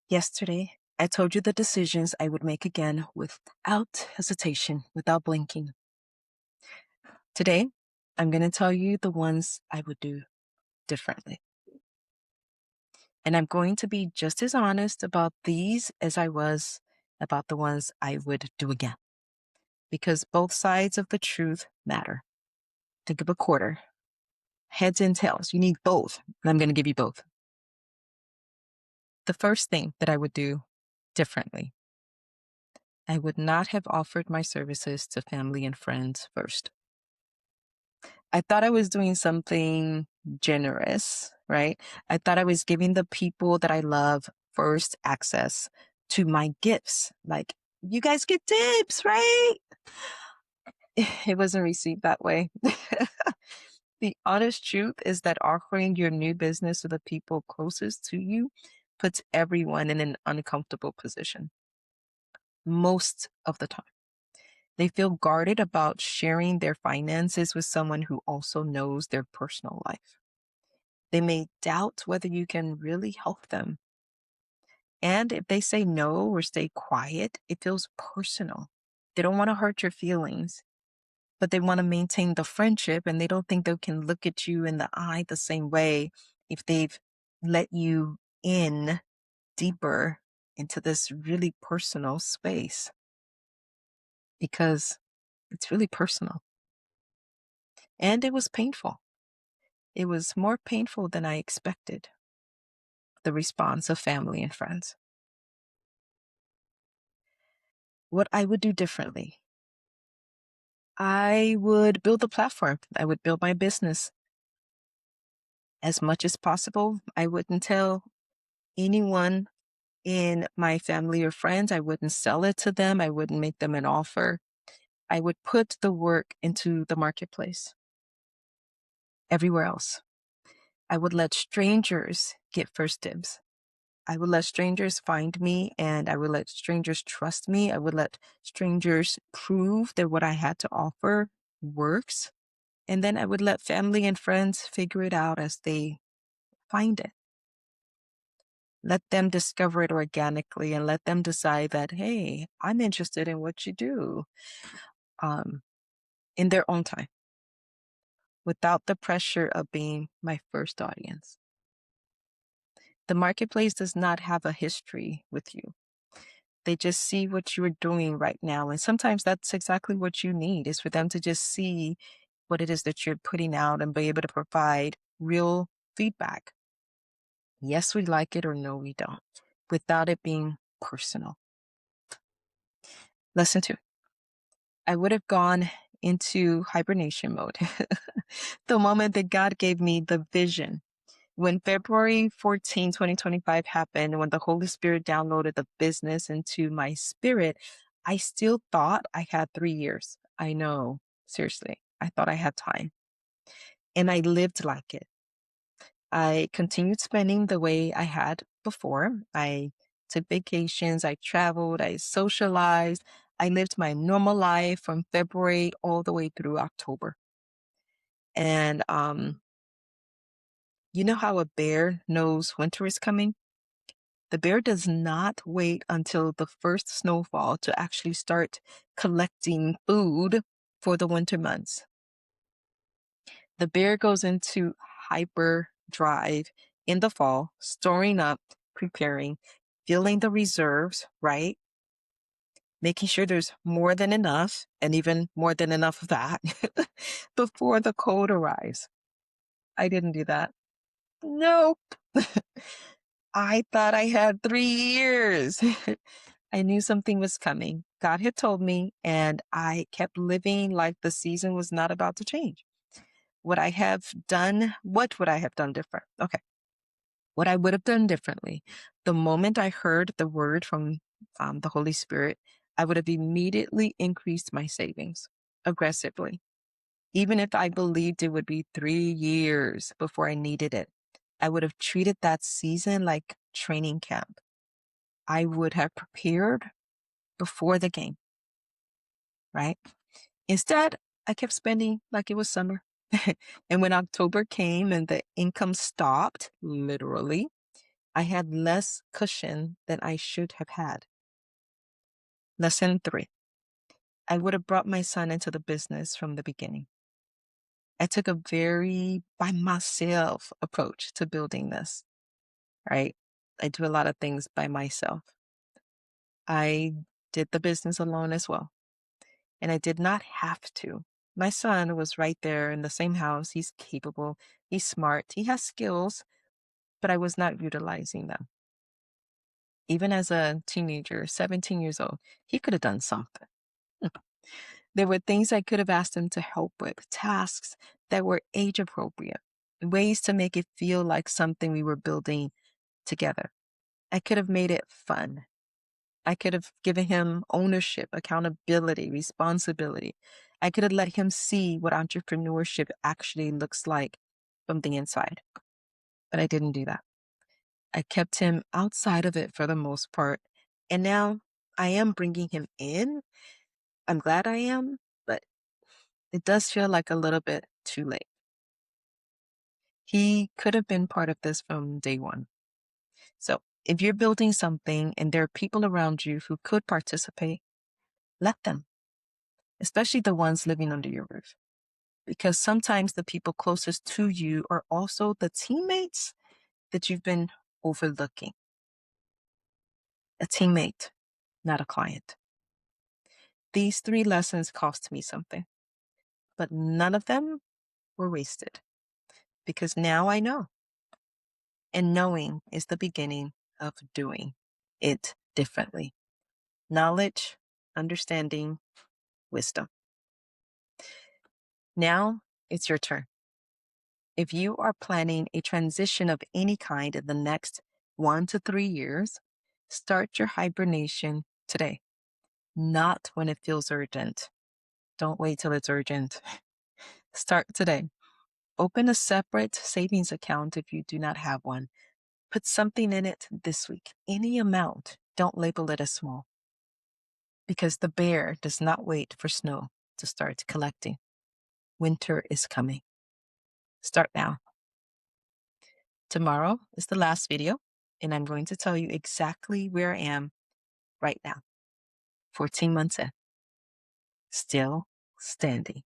Yesterday, I told you the decisions I would make again without hesitation, without blinking. Today, I'm going to tell you the ones I would do differently. And I'm going to be just as honest about these as I was about the ones I would do again. Because both sides of the truth matter. Think of a quarter, heads and tails. You need both. And I'm going to give you both. The first thing that I would do differently, I would not have offered my services to family and friends first. I thought I was doing something generous, right? I thought I was giving the people that I love first access to my gifts. Like, you guys get tips, right? It wasn't received that way. The honest truth is that offering your new business to the people closest to you puts everyone in an uncomfortable position most of the time. They feel guarded about sharing their finances with someone who also knows their personal life. They may doubt whether you can really help them. And if they say no or stay quiet, it feels personal. They don't want to hurt your feelings, but they want to maintain the friendship, and they don't think they can look at you in the eye the same way if they've let you in deeper into this really personal space, because it's really personal. And it was painful. It was more painful than I expected, the response of family and friends. What I would do differently, I would build a platform. I would build my business as much as possible. I wouldn't tell anyone in my family or friends. I wouldn't sell it to them. I wouldn't make them an offer. I would put the work into the marketplace everywhere else. I would let strangers get first dibs. I would let strangers find me, and I would let strangers trust me. I would let strangers prove that what I had to offer works. And then I would let family and friends figure it out as they find it. Let them discover it organically and let them decide that, hey, I'm interested in what you do, um, in their own time, without the pressure of being my first audience. The marketplace does not have a history with you. They just see what you're doing right now. And sometimes that's exactly what you need, is for them to just see what it is that you're putting out and be able to provide real feedback. Yes, we like it, or no, we don't, without it being personal. Lesson 2. I would have gone into hibernation mode. The moment that God gave me the vision, when February 14, 2025 happened, when the Holy Spirit downloaded the business into my spirit, I still thought I had 3 years. I know, seriously, I thought I had time. And I lived like it. I continued spending the way I had before. I took vacations, I traveled, I socialized. I lived my normal life from February all the way through October. And you know how a bear knows winter is coming? The bear does not wait until the first snowfall to actually start collecting food for the winter months. The bear goes into hyper drive in the fall, storing up, preparing, filling the reserves, right? Making sure there's more than enough, and even more than enough of that before the cold arrives. I didn't do that. Nope. I thought I had 3 years. I knew something was coming. God had told me, and I kept living like the season was not about to change. What would I have done different? Okay. What I would have done differently, the moment I heard the word from the Holy Spirit, I would have immediately increased my savings aggressively. Even if I believed it would be 3 years before I needed it, I would have treated that season like training camp. I would have prepared before the game, right? Instead, I kept spending like it was summer. And when October came and the income stopped, literally, I had less cushion than I should have had. Lesson 3. I would have brought my son into the business from the beginning. I took a very by myself approach to building this, right? I do a lot of things by myself. I did the business alone as well, and I did not have to. My son was right there in the same house. He's capable, he's smart, he has skills, but I was not utilizing them. Even as a teenager, 17 years old, he could have done something. There were things I could have asked him to help with, tasks that were age appropriate, ways to make it feel like something we were building together. I could have made it fun. I could have given him ownership, accountability, responsibility. I could have let him see what entrepreneurship actually looks like from the inside. But I didn't do that. I kept him outside of it for the most part. And now I am bringing him in. I'm glad I am, but it does feel like a little bit too late. He could have been part of this from day one. So if you're building something and there are people around you who could participate, let them, especially the ones living under your roof. Because sometimes the people closest to you are also the teammates that you've been overlooking. A teammate, not a client. These 3 lessons cost me something, but none of them were wasted because now I know. And knowing is the beginning of doing it differently. Knowledge, understanding, wisdom. Now it's your turn. If you are planning a transition of any kind in the next 1 to 3 years, start your hibernation today, not when it feels urgent. Don't wait till it's urgent. Start today. Open a separate savings account if you do not have one. Put something in it this week, any amount. Don't label it as small. Because the bear does not wait for snow to start collecting. Winter is coming. Start now. Tomorrow is the last video, and I'm going to tell you exactly where I am right now. 14 months in. Still standing.